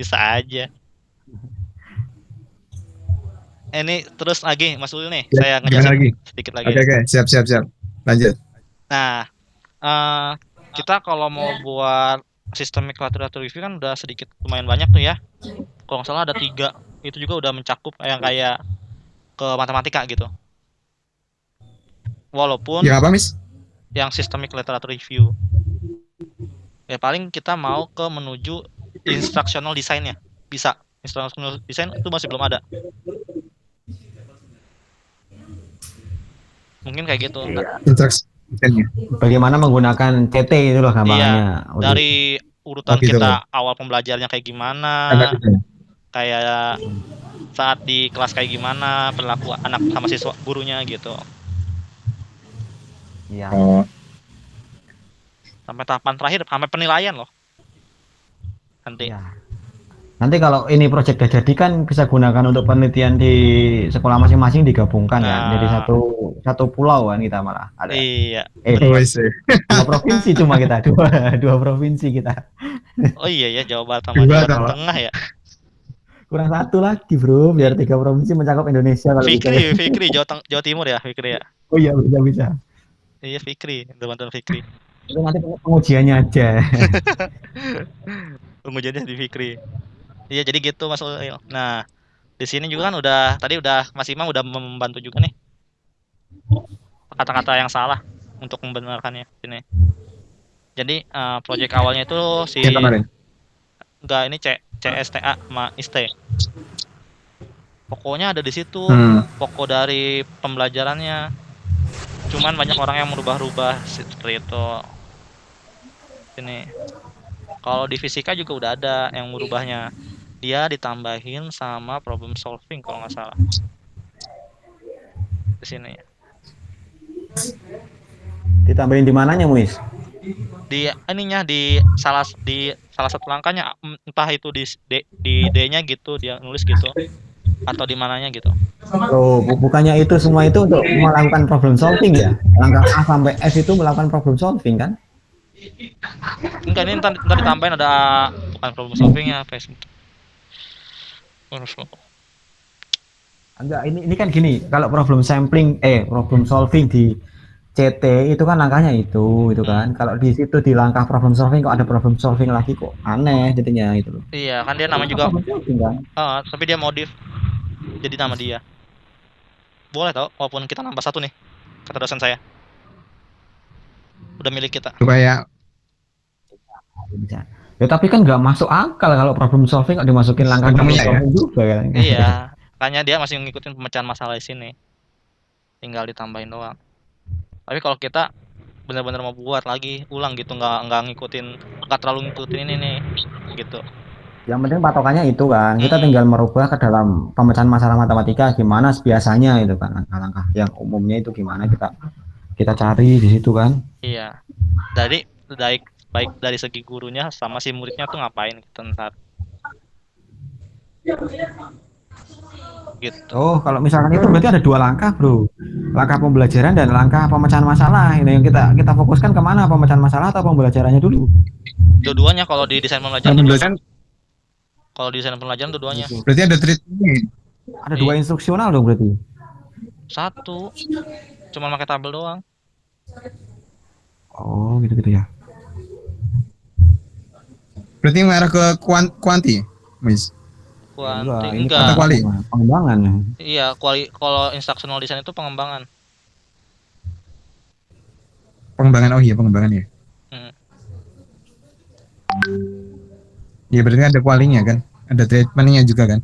Bisa aja. Ini terus lagi Mas Ulil nih, Ya, saya gimana ngejelasin lagi? sedikit lagi Oke, ya. oke, siap, siap, siap. Lanjut. Nah, kita kalau mau buat sistemik literature review kan udah sedikit lumayan banyak tuh ya. Kalau nggak salah ada 3, itu juga udah mencakup yang kayak ke matematika gitu. Walaupun Yang apa, Miss? yang systemic literature review, ya paling kita mau ke menuju instructional design-nya. Bisa, instructional design itu masih belum ada. Mungkin kayak gitu. Nah, Instruksi. Bagaimana menggunakan CT itu loh iya, gampangannya. Udah. dari Oh urutan gitu. kita awal pembelajarannya kayak gimana, Sama gitu. kayak saat di kelas kayak gimana, perilaku anak sama siswa gurunya gitu. Iya. Oh, Sampai tahapan terakhir, sampai penilaian loh nanti. Iya. Nanti kalau ini proyek udah jadi kan bisa gunakan untuk penelitian di sekolah masing-masing digabungkan kan. Jadi Nah, satu satu pulau kan kita malah ada. iya, oh, bener. isi. Dua provinsi cuma kita dua provinsi kita. Oh iya ya, Jawa Barat sama Dua Jawa atau apa? Tengah ya. Kurang satu lagi bro, biar tiga provinsi mencakup Indonesia kalau bisa ya. Fikri, Jawa Timur ya, Fikri ya. Oh iya bisa bisa. Iya Fikri, teman-teman Fikri. Itu nanti pengujiannya aja. Pengujiannya di Fikri. Iya jadi gitu Mas Ulil. Nah, di sini juga kan tadi udah Mas Imam udah membantu juga nih kata-kata yang salah untuk membenarkannya sini. Jadi project awalnya itu Yang si kemarin. enggak ini CSTA sama IST. Pokoknya ada di situ Hmm. pokok dari pembelajarannya. Cuman banyak orang yang merubah-rubah seperti itu. Ini kalau di fisika juga udah ada yang merubahnya. Dia ditambahin sama problem solving kalau nggak salah di sini. Ditambahin di mananya Muis? Di ininya di salah satu langkahnya entah itu di D-nya gitu dia nulis gitu atau di mananya gitu. Oh, bukannya itu semua itu untuk melakukan problem solving ya? Langkah A sampai F itu melakukan problem solving kan? Enggak ini ntar ditambahin ada bukan problem solvingnya apa ya? Enggak, ini kan gini, kalau problem sampling problem solving di CT itu kan langkahnya itu Hmm, kan. Kalau di situ di langkah problem solving kok ada problem solving lagi kok aneh jadinya itu loh. iya kan dia Itu nama langkah juga problem solving kan. tapi dia modif jadi nama dia. Boleh tau walaupun kita nambah satu nih kata dosen saya. Udah milik kita. Supaya Bisa. Ya tapi kan nggak masuk akal kalau problem solving kok dimasukin langkah problem sebelumnya ya. solving juga kan. Iya, makanya dia masih ngikutin pemecahan masalah di sini. Tinggal ditambahin doang. Tapi kalau kita benar-benar mau buat lagi ulang gitu nggak terlalu ngikutin ini nih gitu. Yang penting patokannya itu kan. Kita Mm-mm. tinggal merubah ke dalam pemecahan masalah matematika gimana biasanya itu kan. Langkah-langkah yang umumnya itu gimana kita kita cari di situ kan. Iya. Dari baik baik dari segi gurunya sama si muridnya tuh ngapain gitu ntar gitu. Oh, kalau misalkan itu berarti ada dua langkah, bro. Langkah pembelajaran dan langkah pemecahan masalah. Ini yang kita fokuskan kemana? Pemecahan masalah atau pembelajarannya dulu? Dua-duanya kalau di desain Kalau pembelajaran dua-duanya. pembelajaran Kalau di desain pembelajaran dua-duanya. Gitu. berarti ada treatment. Ada dua Iya. instruksional dong berarti. Satu, cuma pakai tabel doang. Oh, gitu-gitu ya. Berarti mengarah ke kuanti, Miss. Kuanti Ini Atau enggak. kuali. pengembangan. Iya, kalau instructional design itu pengembangan. Pengembangan, oh iya pengembangan ya. Hmm, Iya berarti ada kualinya kan. Ada treatmentnya juga kan.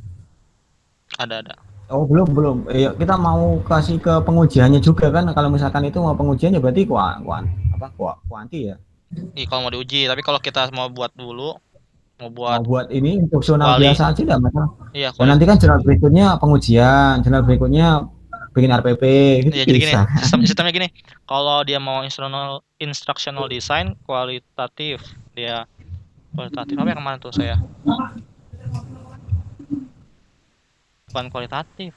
ada. Oh, belum. Kita mau kasih ke pengujiannya juga kan. Kalau misalkan itu mau pengujiannya berarti kuanti ya. Ih, kalau mau diuji, tapi kalau kita mau buat dulu, mau buat Mau buat ini instruksional kuali, biasa aja enggak masalah. iya Dan kuali. nanti kan jurnal berikutnya pengujian, jurnal berikutnya bikin RPP gitu Iya, jadi gini, bisa. sistemnya gini. Kalau dia mau instructional design kualitatif, dia kualitatif apa yang kemarin tuh saya? Bukan kualitatif.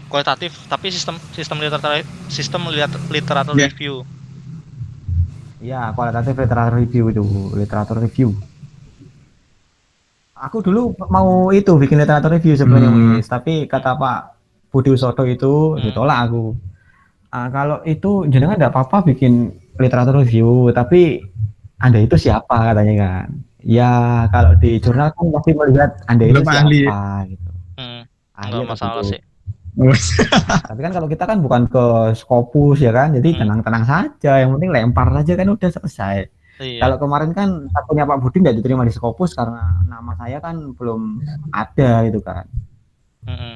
Kualitatif, tapi sistem literatur Iya. review. Iya, kualitatif literatur review itu, literatur review. Aku dulu mau itu bikin literatur review sebenarnya, Hmm. Wis, tapi kata Pak Budi Usodo itu Hmm. ditolak aku. Kalau itu jenengan enggak apa-apa bikin literatur review, tapi Anda itu siapa katanya kan. Ya, kalau di jurnal kan pasti melihat Anda itu Belum ahli. siapa gitu. Ahli Nggak atau masalah belum. sih. Tapi kan kalau kita kan bukan ke Scopus ya kan, jadi tenang-tenang saja. Yang penting lempar saja kan udah selesai. Iya. Kalau kemarin kan satunya Pak Budi nggak diterima di Scopus karena nama saya kan belum ada gitu kan. Mm-mm.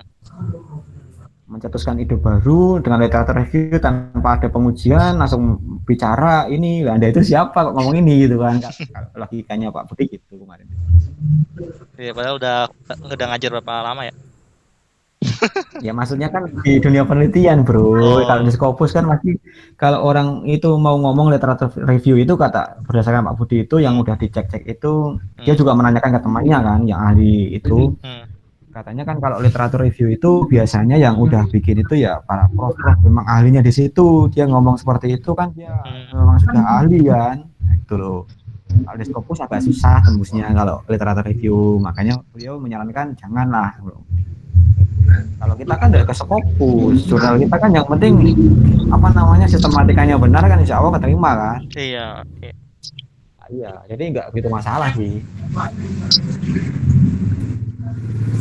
Mencetuskan ide baru dengan literatur review tanpa ada pengujian langsung bicara ini lah Anda itu siapa kok ngomong ini gitu kan. Kalau logikanya Pak Budi gitu kemarin. Iya, padahal udah ngajar berapa lama ya? Ya maksudnya kan di dunia penelitian bro, kalau di Oh. Scopus kan masih kalau orang itu mau ngomong literatur review itu kata berdasarkan Pak Budi itu yang udah dicek-cek itu dia juga menanyakan ke temannya kan yang ahli itu Hmm. katanya kan kalau literatur review itu biasanya yang udah bikin itu ya para prof-prof memang ahlinya di situ dia ngomong seperti itu kan dia memang sudah ahli kan nah, itu loh. Kalau di Scopus agak susah tembusnya kalau literatur review makanya beliau menyarankan janganlah bro. Kalau kita kan dari ke Scopus, jurnal kita kan yang penting apa namanya sistematikanya benar kan insya Allah keterima kan. Iya. Iya. Iya, jadi nggak begitu masalah sih.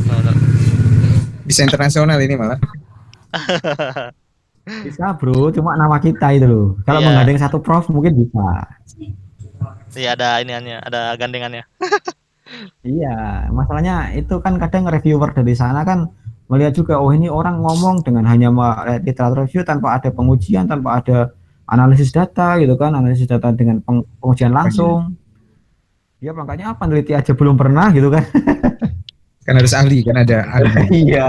Benar. Bisa internasional ini malah. Bisa bro, cuma nama kita itu loh. Kalau Iya. menggandeng satu prof mungkin bisa. Iya, ada iniannya, ada gandengannya. Iya, masalahnya itu kan kadang reviewer dari sana kan melihat juga, oh ini orang ngomong dengan hanya literatur review tanpa ada pengujian, tanpa ada analisis data gitu kan, analisis data dengan pengujian Oh, iya. langsung. Dia makanya apa peneliti aja belum pernah gitu kan. Kan harus ahli kan ada ahlinya. Iya,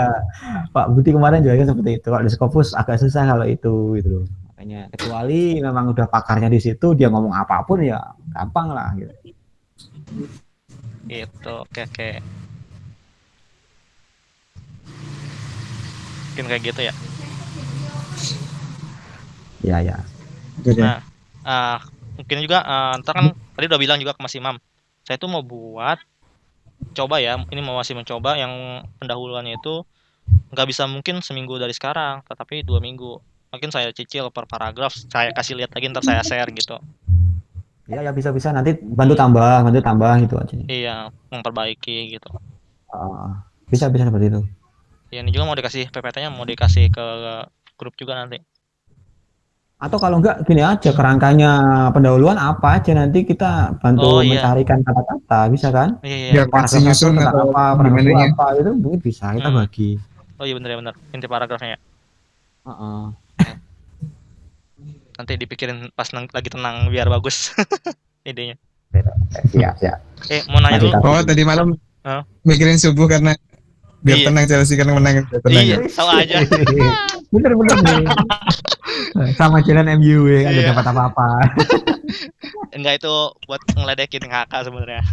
Pak Budi kemarin juga kan seperti itu. Kalau di Scopus agak susah kalau itu gitu loh. Makanya kecuali memang udah pakarnya di situ, dia ngomong apapun ya gampang lah gitu. Gitu. Oke, oke. Mungkin kayak gitu ya. Iya, ya. Jadi, Nah, mungkin juga ntar kan tadi udah bilang juga ke Mas Imam. Saya tuh mau buat coba ya, ini masih mencoba yang pendahuluannya itu nggak bisa mungkin seminggu dari sekarang, tetapi 2 minggu. Mungkin saya cicil per paragraf, saya kasih lihat lagi ntar saya share gitu. Iya, ya bisa-bisa nanti bantu tambah gitu aja. Iya, memperbaiki gitu. Bisa-bisa seperti itu. Ya, ini juga mau dikasih PPT-nya mau dikasih ke grup juga nanti. Atau kalau enggak gini aja kerangkanya pendahuluan apa aja nanti kita Oh bantu iya, mencarikan kata-kata bisa kan? iya, iya, ya benar. pasti Paragraf satu nyusun tentang atau apa, paragraf gimana dua nya. apa itu mungkin bisa kita Hmm. bagi. Oh iya, benar ya, benar. Inti paragrafnya ya. Heeh. Nanti dipikirin pas lagi tenang biar bagus idenya. Siap, siap. Mau nanya Masih dulu. tahu. Oh tadi malam Hah? mikirin subuh karena biar Iya, tenang Chelsea karena menang biar tenang iya, ya. tahu aja. Bener-bener nih. Sama jalan MU ya, nggak Iya, dapat apa-apa. enggak itu buat ngeledekin kakak sebenarnya.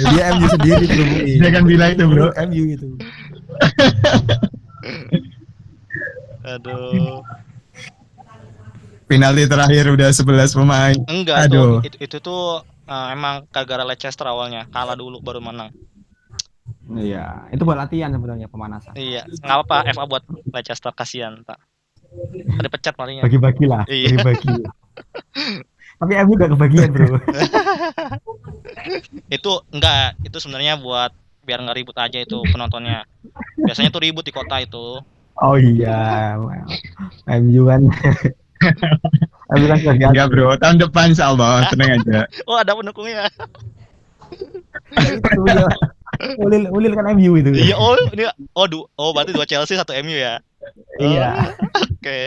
Dia MU sendiri bro. Jangan bilang itu bro. MU itu. Aduh, Penalti terakhir udah 11 pemain. enggak Aduh. itu tuh emang gara-gara Leicester awalnya kalah dulu baru menang. Iya, itu buat latihan sebenarnya pemanasan. Iya, nggak apa-apa FA buat Leicester kasihan pak. Tadi pecat palingnya. Bagi-bagi lah, Iya. bagi-bagi. Tapi MU gak kebagian bro. Itu enggak, itu sebenarnya buat biar nggak ribut aja itu penontonnya. Biasanya tuh ribut di kota itu. Oh iya, MU kan, MU kan sudah Enggak diatur. bro, tahun depan insya Allah tenang aja. Oh ada pendukungnya. Itu dia, Ulil kan MU itu. Iya, oh ini berarti 2 Chelsea 1 MU ya. Oh, Iya. oke.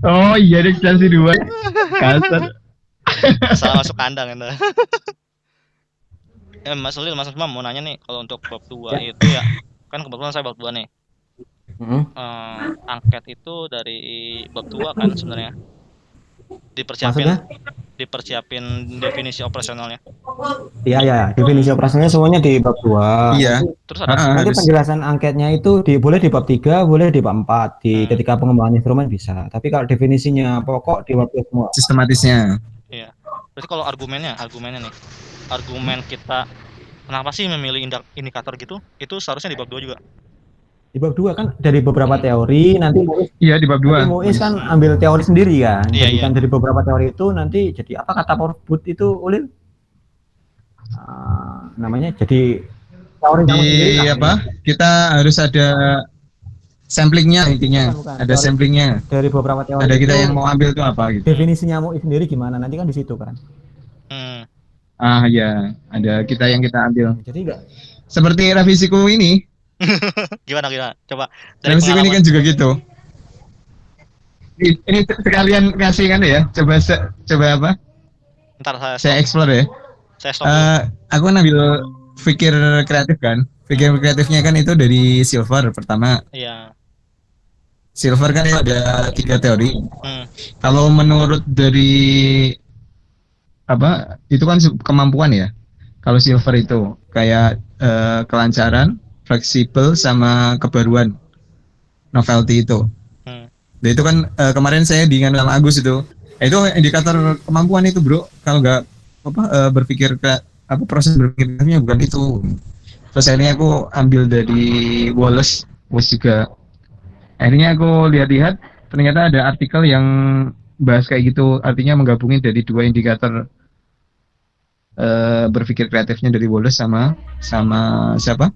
Oh iya deh Chelsea 2. Kasar. Salah masuk kandang anda. Mas Ulil, Mas Imam mau nanya nih kalau untuk bab 2 Ya. itu ya. Kan kebetulan saya bab 2 nih. Angket itu dari bab 2 kan sebenarnya. Maksudnya? Dipersiapin definisi operasionalnya. Iya ya, definisi operasionalnya semuanya di bab 2. Iya. Terus ada Nanti Harus. penjelasan angketnya itu boleh di bab 3, boleh di bab 4. Di Hmm. ketika pengembangan instrumen bisa. Tapi kalau definisinya pokok di bab 2 semua. Sistematisnya. Iya. Berarti kalau argumennya nih. Argumen kita kenapa sih memilih indikator gitu? Itu seharusnya di bab 2 juga. Di bab 2 kan dari beberapa teori, nanti Iya di bab 2. Muiz kan ambil teori sendiri kan. Iya, Jadi iya. kan dari beberapa teori itu nanti jadi apa kata Porbut itu Ulil? Namanya jadi teori Di kamu sendiri lah. apa? Kita harus ada samplingnya intinya. Bukan. Ada Teori samplingnya. dari beberapa teori Ada kita itu yang mau ambil tuh apa gitu. definisinya Muiz sendiri gimana? Nanti kan di situ kan. Hmm. Ah ya, ada kita yang kita ambil. Jadi enggak Seperti revisiku ini. Gimana? Coba dari Revisiku ini pengalaman. kan juga gitu. Ini sekalian ngasih kan ya. Coba apa? Ntar Saya explore ya. saya stop dulu. Aku kan ambil pikir kreatif kan. Pikir kreatifnya kan itu dari Silver pertama. Iya. Silver kan ada 3 teori. Hmm. Kalau menurut dari apa? Itu kan kemampuan ya. Kalau Silver itu kayak kelancaran, fleksibel sama kebaruan. Novelty itu. Nah, itu kan kemarin saya dengan sama Agus itu. Itu indikator kemampuan itu, Bro. Kalau nggak berpikir apa proses berpikirnya bukan itu. Terus akhirnya aku ambil dari Wallace juga. Akhirnya aku lihat-lihat ternyata ada artikel yang bahas kayak gitu, artinya menggabungin dari 2 indikator berpikir kreatifnya dari Wallace sama siapa?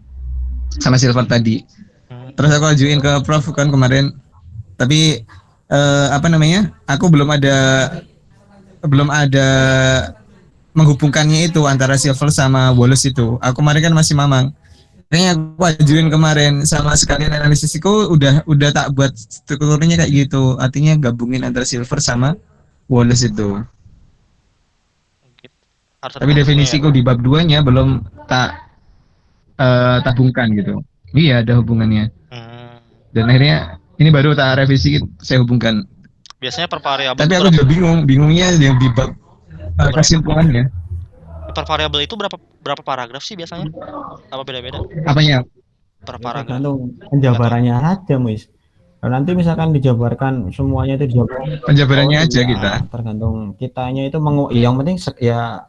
Sama Silver tadi. Terus aku ajuin ke Prof kan kemarin. Tapi apa namanya? Aku belum ada menghubungkannya itu antara Silver sama Wallace itu. Aku kemarin kan masih mamang. Kayaknya aku ajuin kemarin sama sekalian analisisku udah tak buat strukturnya kayak gitu. Artinya gabungin antara Silver sama Wallace itu. Tapi definisiku di bab 2-nya belum tak tabungkan gitu. Iya ada hubungannya. Dan akhirnya ini baru tak revisi saya hubungkan. Biasanya per variabel. Tapi aku juga bingungnya yang di bab kesimpulannya. Per variabel itu berapa paragraf sih biasanya? Apa beda-beda? Apanya? Per paragraf. Tergantung penjabarannya aja, Muiz. Kalau nanti misalkan dijabarkan semuanya itu dijabarkan. Penjabarannya aja ya, kita. Tergantung kitanya itu yang penting ya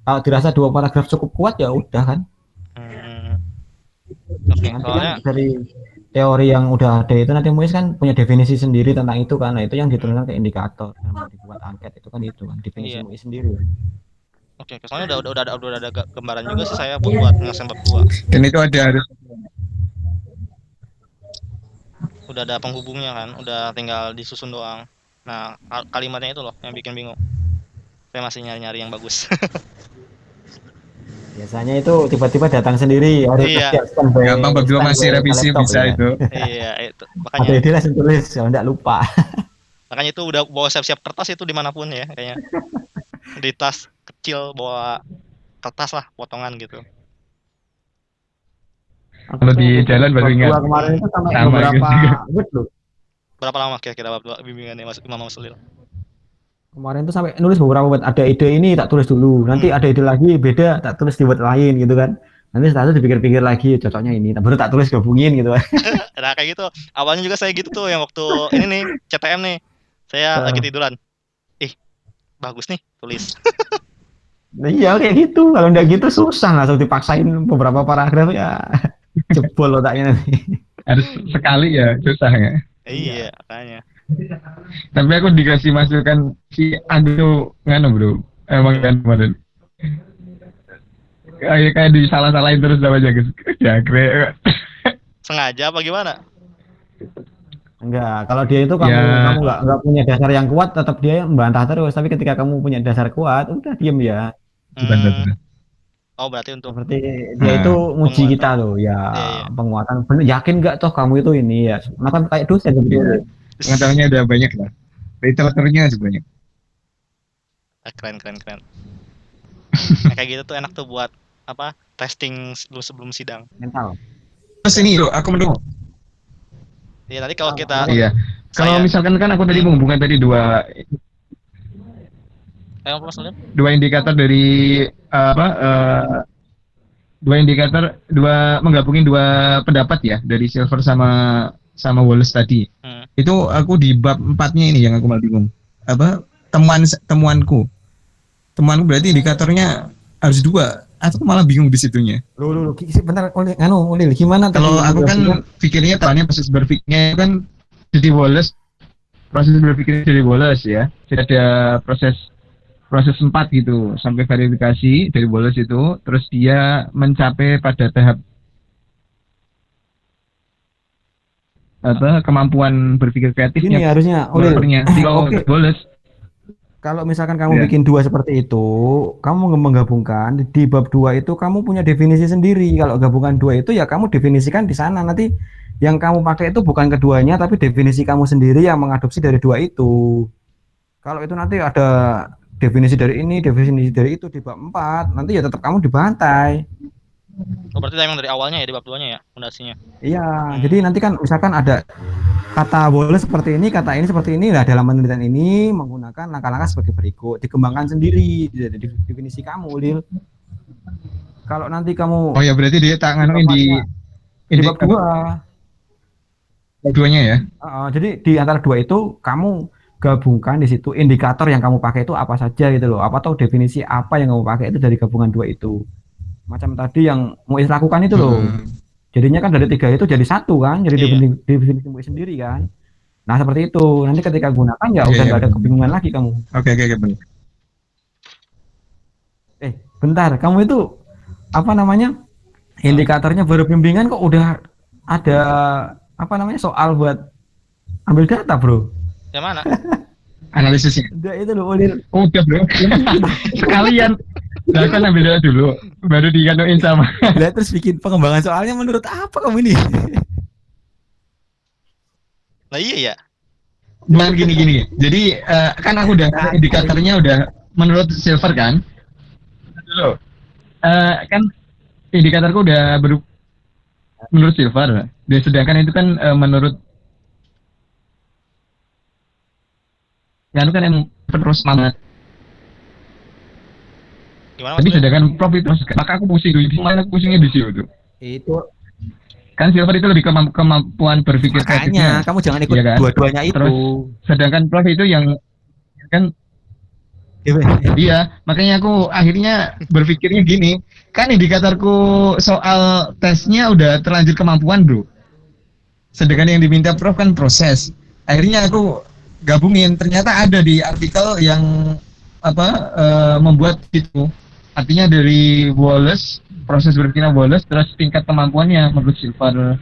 kalau dirasa 2 paragraf cukup kuat ya udah kan. Oke, Nanti kan dari teori yang udah ada itu nanti Muiz kan punya definisi sendiri tentang itu kan. Nah, itu yang dituliskan ke indikator yang mau dibuat angket itu kan definisi Muiz sendiri. Oke, soalnya udah ada gambaran juga sih saya buat ngelaksanain bab 2. Dan itu harus udah ada penghubungnya kan, udah tinggal disusun doang. Nah, kalimatnya itu loh yang bikin bingung. Saya masih nyari-nyari yang bagus. Biasanya itu tiba-tiba datang sendiri harus gampang bab 2 masih revisi bisa ya. Itu. Iya, itu. Makanya ada ide langsung tulis, kalau enggak lupa. Makanya itu udah bawa siap-siap kertas itu dimanapun ya kayaknya. Di tas kecil bawa kertas lah, potongan gitu. Kalau di jalan baru ingat. Kemarin itu sampai beberapa word loh. Berapa lama kira-kira bab 2 bimbingannya Mas Imam Muslil? Kemarin tuh sampai nulis beberapa word. Ada ide ini tak tulis dulu. Nanti ada ide lagi beda tak tulis di word lain gitu kan. Nanti setelah itu dipikir-pikir lagi cocoknya ini. Baru tak tulis gabungin gitu. Nah kayak gitu. Awalnya juga saya gitu tuh yang waktu ini nih CTM nih. Saya lagi tiduran. Bagus nih tulis. Iya kayak gitu. Kalau enggak gitu susah langsung dipaksain beberapa paragraf ya. Jebol otaknya nanti. Harus sekali ya, susah ya. Iya, makanya. Tapi aku dikasih masukan si Ando nganu bro, emang kan kemarin. Kayak disalah-salahin terus sama Jagre. Sengaja apa gimana? Enggak, kalau dia itu kamu enggak punya dasar yang kuat, tetap dia membantah terus. Tapi ketika kamu punya dasar kuat, udah diem ya. Oh berarti untuk seperti dia itu nguji kita loh ya, penguatan. Bener yakin nggak toh kamu itu ini ya, makan kayak dosen gitu. Pengetahuannya udah banyak lah, literaturnya juga banyak. Keren. Nah, kayak gitu tuh enak tuh buat apa testing sebelum sidang. Mental. Terus ini yuk, aku mendukung. Iya tadi kalau kita. Iya. Kalau misalkan kan aku tadi menghubungkan tadi 2. Apa Mas Lim? Dua indikator dari menggabungin dua pendapat ya dari Silver sama Wallace tadi. Itu aku di bab 4-nya ini yang aku malah bingung. Apa temuanku berarti indikatornya harus 2 atau malah bingung di situnya. Loh, bentar, Ulil, gimana? Kalau aku kan pikirnya tanya proses berpikirnya kan jadi Wallace, proses berpikir dari Wallace ya. Jadi ada proses 4 gitu sampai verifikasi dari Wallace itu, terus dia mencapai pada tahap kemampuan berpikir kreatifnya. Ini harusnya kalau Wallace. Kalau misalkan kamu bikin 2 seperti itu, kamu menggabungkan di bab 2 itu kamu punya definisi sendiri. Kalau gabungan 2 itu ya kamu definisikan di sana. Nanti yang kamu pakai itu bukan keduanya, tapi definisi kamu sendiri yang mengadopsi dari 2 itu. Kalau itu nanti ada definisi dari ini, definisi dari itu di bab 4, nanti ya tetap kamu dibantai. Oh, berarti emang dari awalnya ya di bab 2-nya ya fondasinya. Iya, jadi nanti kan misalkan ada kata boleh seperti ini, kata ini seperti ini. Nah, dalam penelitian ini menggunakan langkah-langkah sebagai berikut, dikembangkan sendiri dari definisi kamu, Lil. Kalau nanti kamu oh ya berarti dia tanganin di bab 2. Bab 2-nya ya. Jadi di antara 2 itu kamu gabungkan di situ indikator yang kamu pakai itu apa saja gitu loh. Apa tahu definisi apa yang kamu pakai itu dari gabungan 2 itu. Macam tadi yang Muiz lakukan itu loh. Jadinya kan dari 3 itu jadi 1 kan, jadi definisi Muiz sendiri kan. Nah seperti itu. Nanti ketika gunakan ya udah nggak ada kebingungan lagi kamu. Oke benar. Bentar, kamu itu apa namanya indikatornya baru bimbingan kok udah ada apa namanya soal buat ambil data bro? Yang mana? Analisisnya. Udah itu loh, Ulil. Udah bro. Sekalian. Nah, kan ambil data dulu, baru dikanoin sama. Lihat terus bikin pengembangan soalnya menurut apa kamu ini? Nah iya ya. Bukan gini. Jadi kan aku udah indikatornya udah menurut Silver kan. Dulu. Kan indikatorku udah menurut Silver. Dan sedangkan itu kan menurut kan yang terus semangat. Gimana tapi sedangkan Prof itu maka aku pusing dulu. Mana aku pusingnya di situ. Itu kan Silver itu lebih kemampuan berpikir kreatifnya. Kamu jangan ikut kan? Dua-duanya itu. Terus, sedangkan Prof itu yang kan iya, makanya aku akhirnya berpikirnya gini, kan indikatorku soal tesnya udah terlanjur kemampuan bro. Sedangkan yang diminta Prof kan proses. Akhirnya aku gabungin, ternyata ada di artikel yang membuat itu. Artinya dari Wallace, proses berpikirnya Wallace, terus tingkat kemampuannya menurut Silver.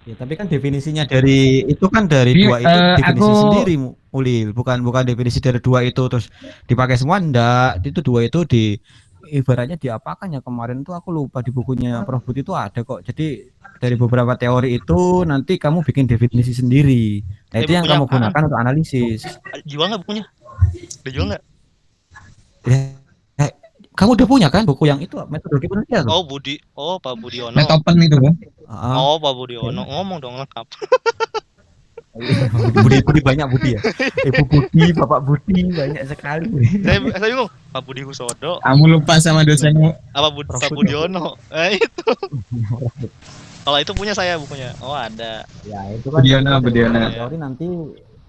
Ya, tapi kan definisinya dari itu kan dari 2 itu definisi sendiri, Ulil. Bukan definisi dari 2 itu terus dipakai semua, enggak. Itu 2 itu di ibaratnya diapakan ya kemarin tuh aku lupa di bukunya Prof Budi itu ada kok. Jadi dari beberapa teori itu nanti kamu bikin definisi sendiri. Nah, itu yang kamu gunakan untuk analisis. Jual nggak bukunya? Udah jual nggak? Kamu udah punya kan buku yang itu metodologi penelitian? Oh Pak Budiono. Metopen itu kan? Oh Pak Budiono, ngomong dong lengkap. Budi banyak Budi ya. Ibu Budi, Bapak Budi banyak sekali. Saya bingung. Pak Budi Husodo. Kamu lupa sama dosenmu? Apa Pak Budiono? Itu. Kalau itu punya saya bukunya. Oh ada. Ya itu kan. Budiono. Teori nanti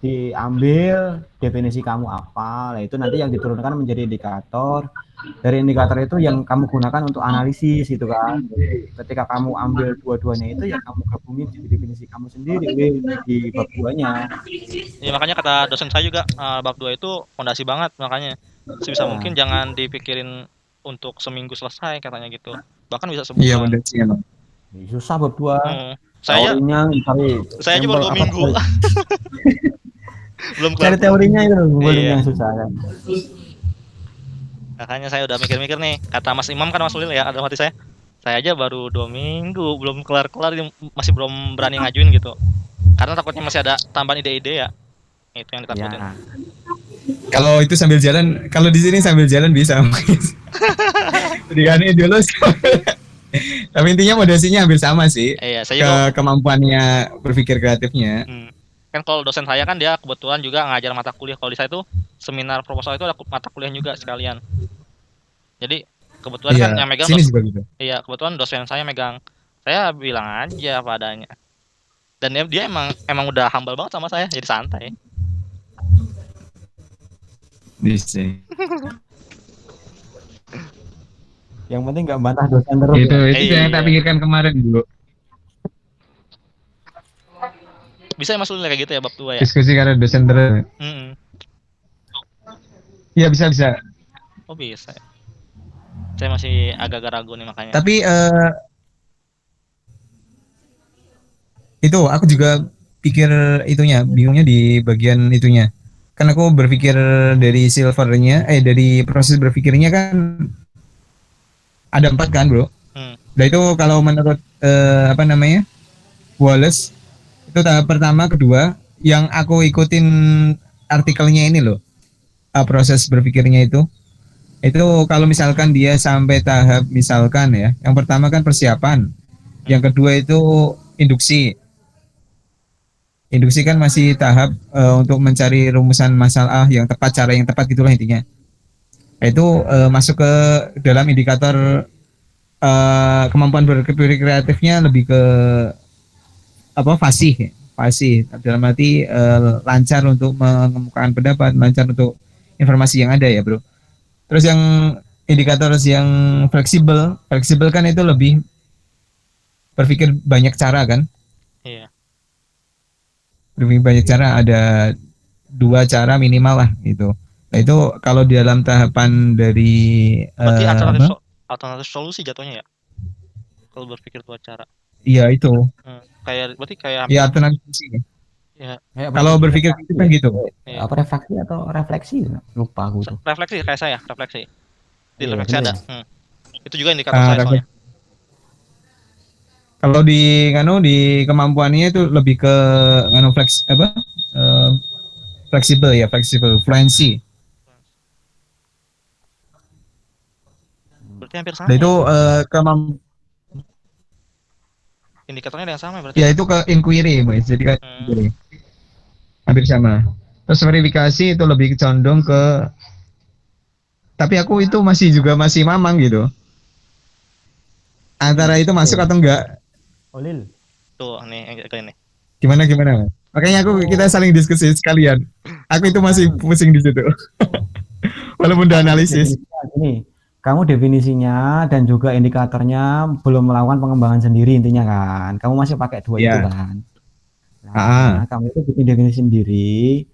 diambil definisi kamu apa, nah itu nanti yang diturunkan menjadi indikator. Dari indikator itu yang kamu gunakan untuk analisis gitu kan. Ketika kamu ambil dua-duanya itu ya kamu gabungin jadi definisi kamu sendiri di bab 2-nya. Ya makanya kata dosen saya juga bab 2 itu fondasi banget, makanya sebisa mungkin jangan dipikirin untuk seminggu selesai katanya gitu. Bahkan bisa sebulan. Iya fondasi emang. Susah bab 2. Saya aja baru 2 minggu. Belum cari teorinya itu yang susah kan. Makanya saya udah mikir-mikir nih, kata Mas Imam kan Mas Ulil ya, dalam hati saya aja baru 2 minggu belum kelar-kelar, masih belum berani ngajuin gitu, karena takutnya masih ada tambahan ide-ide ya, itu yang ditakutin ya. Kalau itu sambil jalan, kalau di sini sambil jalan bisa digani dulu. Tapi intinya modasinya hampir sama sih. Iya, saya juga kemampuannya berpikir kreatifnya. Kan kalau dosen saya kan dia kebetulan juga ngajar mata kuliah. Kalau di saya itu seminar proposal itu ada mata kuliah juga sekalian. Jadi kebetulan kan yang megang Sini juga gitu. iya, kebetulan dosen saya megang. Saya bilang aja apa adanya. Dan dia emang udah humble banget sama saya, jadi santai. Bisa. Yang penting nggak bantah dosen terus Itu ya. itu yang tak Iya. pikirkan kemarin dulu. Bisa masuk kayak gitu ya bab 2 ya? Diskusi karena dosen terus. Mm-mm. Iya bisa. Oh bisa ya. Saya masih agak ragu nih makanya. Tapi itu aku juga pikir itunya, bingungnya di bagian itunya. Kan aku berpikir dari silvernya, dari proses berpikirnya kan ada 4 kan, bro. Hmm. Nah itu kalau menurut apa namanya Wallace, itu tahap pertama, kedua, yang aku ikutin artikelnya ini loh, proses berpikirnya itu kalau misalkan dia sampai tahap misalkan ya, yang pertama kan persiapan, yang kedua itu induksi. Induksi kan masih tahap untuk mencari rumusan masalah yang tepat, cara yang tepat gitulah intinya. Itu masuk ke dalam indikator kemampuan berpikir kreatifnya lebih ke apa fasih dalam arti lancar untuk mengemukakan pendapat, lancar untuk informasi yang ada ya bro. Terus yang indikator yang fleksibel kan itu lebih berpikir banyak cara kan, Iya. lebih banyak cara, ada 2 cara minimal lah gitu. Nah itu kalau di dalam tahapan dari Berarti alternatif solusi jatuhnya ya? Kalau berpikir dua cara. iya itu Berarti kayak ya hampir alternatif sih. ya. Kalau berpikir gitu kan gitu. Iya. Apa refleksi atau refleksi? Lupa aku tuh. Refleksi kayak saya, refleksi. Di Iya, refleksi bener ada. ya? Itu juga indikator saya soalnya. Kalau di kemampuannya itu lebih ke eh, fleksibel, fluency. Berarti hampir sama Dan itu ya? Indikatornya yang sama berarti. ya itu ke inquiry, Mas. Jadi kan inquiry. Hampir sama. Terus verifikasi itu lebih condong ke, tapi aku itu masih mamang gitu. Antara itu masuk atau enggak? Olil. Tuh, nih kayak ini. Gimana? Makanya kita saling diskusi sekalian. Aku itu masih pusing di situ. Walaupun udah analisis. Ini, kamu definisinya dan juga indikatornya belum melakukan pengembangan sendiri intinya kan. Kamu masih pakai dua itu kan. Nah, kamu itu bikin definisi sendiri,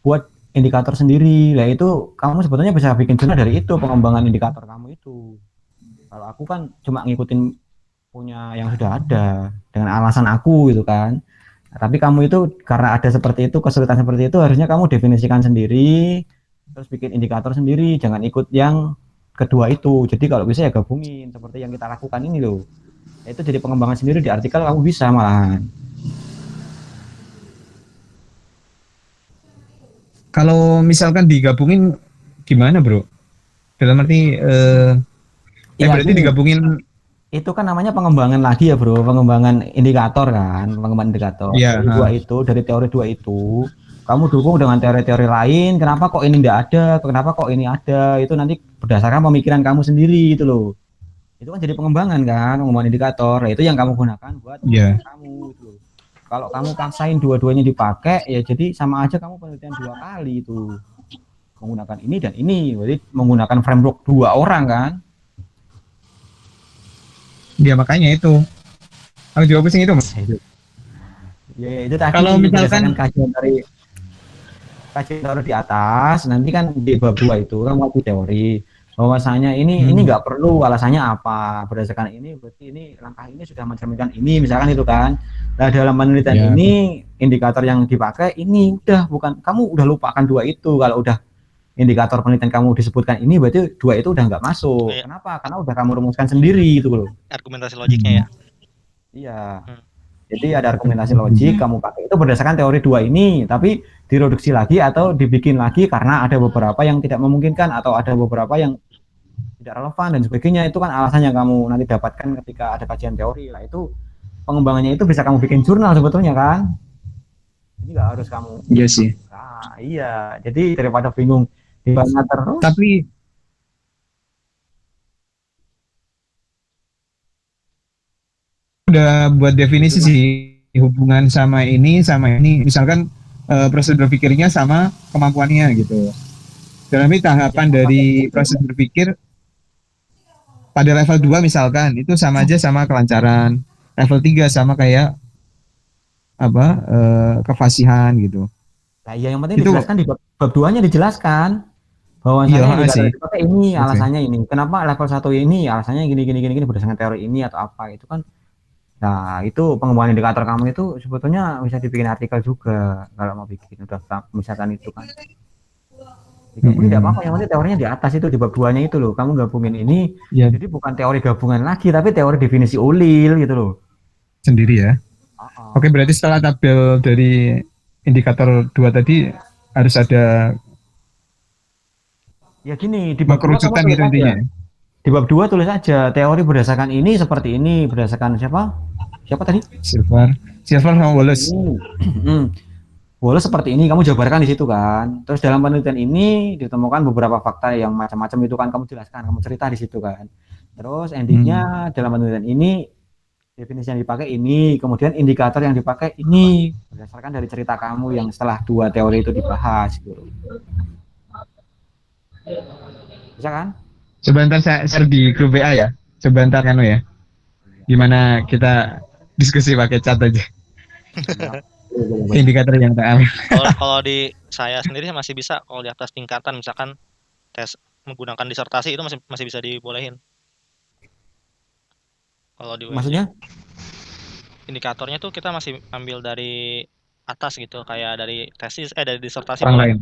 buat indikator sendiri. Lah itu kamu sebetulnya bisa bikin jurnal dari itu, pengembangan indikator kamu itu. Kalau aku kan cuma ngikutin punya yang sudah ada dengan alasan aku gitu kan. Nah, tapi kamu itu karena ada seperti itu, kesulitan seperti itu, harusnya kamu definisikan sendiri, terus bikin indikator sendiri, jangan ikut yang kedua itu. Jadi kalau bisa ya gabungin seperti yang kita lakukan ini loh. Itu jadi pengembangan sendiri di artikel kamu bisa malahan. Kalau misalkan digabungin gimana bro? Dalam arti berarti digabungin itu kan namanya pengembangan lagi ya bro, pengembangan indikator kan, pengembangan indikator. Yeah, dari teori dua itu, kamu dukung dengan teori-teori lain. Kenapa kok ini tidak ada? Kenapa kok ini ada? Itu nanti berdasarkan pemikiran kamu sendiri itu loh. Itu kan jadi pengembangan kan, pengembangan indikator. Nah, itu yang kamu gunakan buat kamu itu loh. Kalau kamu paksain dua-duanya dipakai, ya jadi sama aja kamu penelitian 2 kali itu. Menggunakan ini dan ini, berarti menggunakan framework 2 orang kan. Ya makanya itu. Aku juga pusing itu, Mas. Ya itu tadi kalau misalkan kajian dari di atas, nanti kan di bab 2 itu kan waktu teori. Bahwasanya ini nggak perlu, alasannya apa? Berdasarkan ini berarti ini langkah ini sudah mencerminkan ini, misalkan itu kan. Nah, dalam penelitian ini indikator yang dipakai ini udah bukan, kamu udah lupakan 2 itu. Kalau udah indikator penelitian kamu disebutkan ini, berarti 2 itu udah nggak masuk. Kenapa? Karena udah kamu rumuskan sendiri gitu loh. Argumentasi logiknya ya. Iya. Jadi ada argumentasi logik kamu pakai itu berdasarkan teori 2 ini, tapi direduksi lagi atau dibikin lagi karena ada beberapa yang tidak memungkinkan atau ada beberapa yang tidak relevan dan sebagainya. Itu kan alasan yang kamu nanti dapatkan ketika ada kajian teori. Lah itu pengembangannya itu bisa kamu bikin jurnal sebetulnya kan. Ini nggak harus kamu. Iya sih. Nah, iya. Jadi daripada bingung di mana terus. Tapi udah buat definisi sih hubungan sama ini sama ini. Misalkan proses berpikirnya sama kemampuannya gitu. Dalam tahapan dari proses berpikir pada level 2 misalkan itu sama aja sama kelancaran. Level 3 sama kayak apa kefasihan gitu. Nah, iya yang penting Itu dijelaskan di bab 2-nya dijelaskan bahwasanya iya indikator sih. yang dipakai ini Oke. alasannya ini. Kenapa level 1 ini alasannya gini berdasarkan teori ini atau apa itu kan. Nah, itu pengembangan indikator kamu itu sebetulnya bisa dibikin artikel juga kalau mau bikin udah misalkan itu kan. Digabungin tidak apa-apa, yang penting teorinya di atas itu di bab 2-nya itu loh. Kamu gabungin ini Ya jadi bukan teori gabungan lagi tapi teori definisi ulil gitu loh. sendiri ya. Oke, berarti setelah tabel dari indikator 2 tadi harus ada Ya gini, di bab 2 kamu kerucutan tulis gitu aja. intinya. Di bab 2 tulis aja teori berdasarkan ini seperti ini, berdasarkan siapa? Siapa tadi? Silver sama Wallace. Wallace seperti ini, kamu jabarkan di situ kan. Terus dalam penelitian ini ditemukan beberapa fakta yang macam-macam itu kan kamu jelaskan, kamu cerita di situ kan. Terus endingnya dalam penelitian ini definisi yang dipakai ini, kemudian indikator yang dipakai ini berdasarkan dari cerita kamu yang setelah 2 teori itu dibahas gitu. Bisa kan? Coba ntar saya share di grup WA ya. Coba ntar kan ya. Gimana kita diskusi pakai chat aja. Indikator yang tak ambil. Kalau di saya sendiri masih bisa, kalau di atas tingkatan misalkan tes menggunakan disertasi itu masih bisa dibolehin. Kalau di Maksudnya? Indikatornya tuh kita masih ambil dari atas gitu, kayak dari tesis dari disertasi Orang boleh. lain.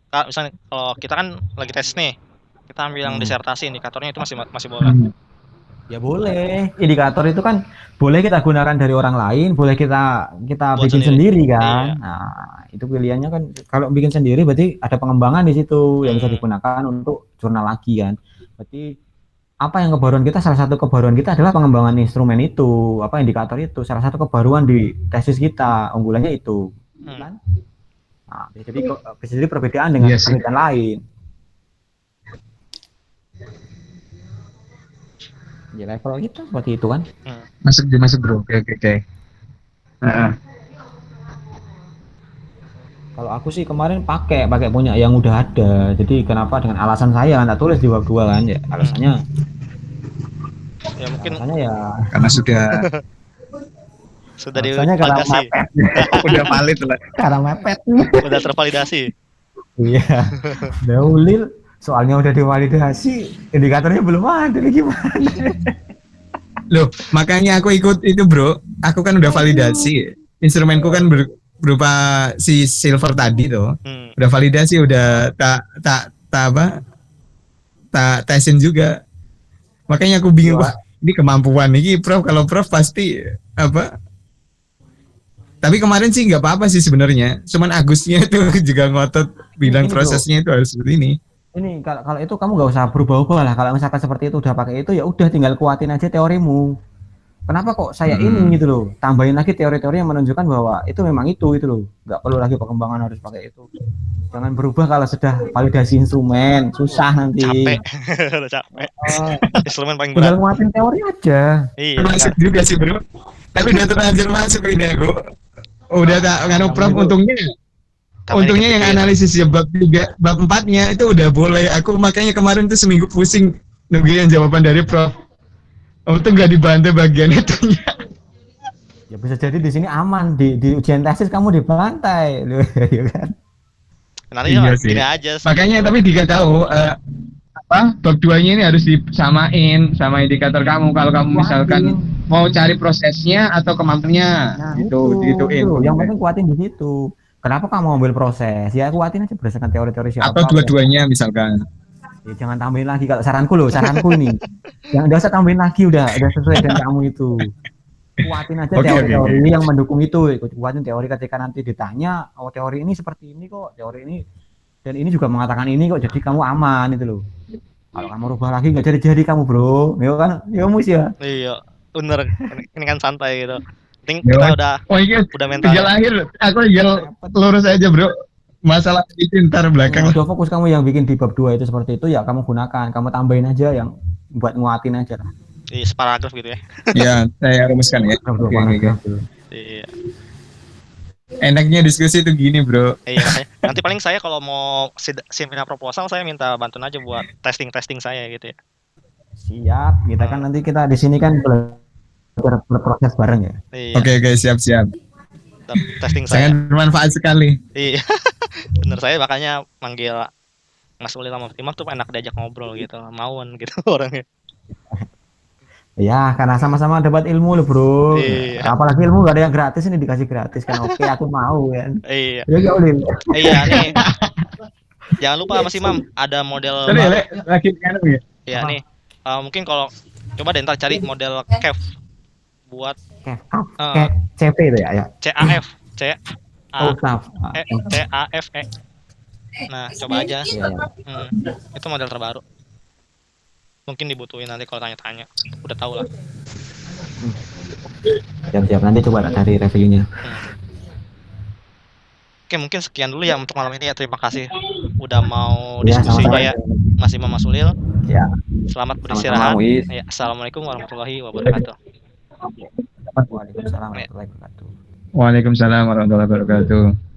Misalnya kalau kita kan lagi tes nih, kita ambil yang disertasi, indikatornya itu masih boleh. Ya boleh. Indikator itu kan boleh kita gunakan dari orang lain, boleh kita bikin sendiri kan. Iya. Nah, itu pilihannya kan kalau bikin sendiri berarti ada pengembangan di situ yang bisa digunakan untuk jurnal lagi kan. Berarti apa yang kebaruan kita, salah satu kebaruan kita adalah pengembangan instrumen itu, apa indikator itu, salah satu kebaruan di tesis kita, unggulannya itu. Kan? Nah, bisa jadi perbedaan dengan penelitian lain. Ya level kita seperti itu kan. Masuk bro. Oke. Kalau aku sih kemarin pakai punya yang udah ada. Jadi kenapa dengan alasan saya tak tulis di bab 2 kan ya. Alasannya ya mungkin ya karena sudah divalidasi. Udah valid lah. Karena mepet. Udah tervalidasi. Iya. Udah ulil, soalnya udah divalidasi, indikatornya belum ada, gimana? Loh, makanya aku ikut itu bro. Aku kan udah validasi. Instrumenku kan berupa si silver tadi tuh. Udah validasi, udah tak tesin juga. Makanya aku bingung, ini kemampuan ini Prof, kalau Prof pasti apa? Tapi kemarin sih nggak apa-apa sih sebenarnya. Cuman Agusnya itu juga ngotot bilang prosesnya itu harus seperti ini. Ini kalau itu kamu nggak usah berubah-ubah lah. Kalau misalkan seperti itu udah pakai itu ya udah tinggal kuatin aja teorimu. Kenapa kok saya ini gitu loh? Tambahin lagi teori-teori yang menunjukkan bahwa itu memang itu loh. Nggak perlu lagi pengembangan harus pakai itu. Jangan berubah kalau sudah validasi instrumen, susah nanti. Capek. Instrumen paling berat. Tinggal nguatin teori aja. Iya. Masuk juga sih bro. Tapi udah terlanjur masuk ini aku. Udah tak nganu Prof, untungnya yang analisis ya bab 3, bab 4-nya itu udah boleh. Aku makanya kemarin tuh seminggu pusing nungguin jawaban dari Prof. Untung nggak dibantu bagian itunya. Ya bisa jadi di sini aman, di ujian tesis kamu dibantai, ya kan? Nanti iya gini aja. Makanya tapi Dika tahu bab 2-nya ini harus disamain sama indikator kamu. Kalau kamu misalkan mau cari prosesnya atau kemampuannya, itu. Yang penting kuatin di situ. Kenapa kamu ambil proses? Ya kuatin aja berdasarkan teori-teori siapa. Atau dua-duanya misalkan. Ya jangan tambahin lagi kalau saranku ini. Yang enggak usah tambahin lagi, udah sesuai dengan kamu itu. Kuatin aja teori-teori yang mendukung itu. Kuatin teori ketika nanti ditanya, oh teori ini seperti ini kok, teori ini dan ini juga mengatakan ini kok, jadi kamu aman itu loh. Kalau kamu rubah lagi nggak jadi kamu bro, ya kan? Ya mus ya. Iya, bener. Ini kan santai gitu. Penting kita udah iya. mental. Tinggal akhir, aku tinggal lurus aja bro. Masalah itu ntar belakang. Udah fokus kamu yang bikin di bab 2 itu seperti itu ya kamu gunakan, kamu tambahin aja yang buat nguatin aja lah. Di separagraf gitu ya. Iya, saya rumuskan ya. Oke. Iya. Enaknya diskusi tuh gini bro. Iya. Nanti paling saya kalau mau seminar proposal saya minta bantuan aja buat testing saya gitu ya. Siap, kita kan nanti kita di sini kan berproses bareng ya. Iya. Oke, siap. Testing saya. Sangat bermanfaat sekali. Iya. Bener, saya makanya manggil Mas Ulil sama Imam tuh enak diajak ngobrol gitu, mauan gitu orangnya. Ya, karena sama-sama dapat ilmu loh bro. Iya. Apalagi ilmu gak ada yang gratis, ini dikasih gratis kan. Oke, aku mau kan. Iya. Ya gak Ulil. Iya nih. Jangan lupa Mas Imam, ada model Sorry, lagi kan ya. Iya nih. Mungkin kalau coba deh ntar cari model CAF buat Kayak CP itu ya. CAF, CAFE. Nah, coba aja. Iya. Itu model terbaru. Mungkin dibutuhin nanti kalau tanya-tanya. Udah tahu lah. Siap, nanti coba cari reviewnya. Oke, mungkin sekian dulu ya untuk malam ini ya. Terima kasih udah mau diskusinya ya, Mas Imam, Mas Ulil. Ya. Selamat beristirahat. Ya, Assalamualaikum warahmatullahi wabarakatuh. Waalaikumsalam warahmatullahi wabarakatuh. Waalaikumsalam warahmatullahi wabarakatuh.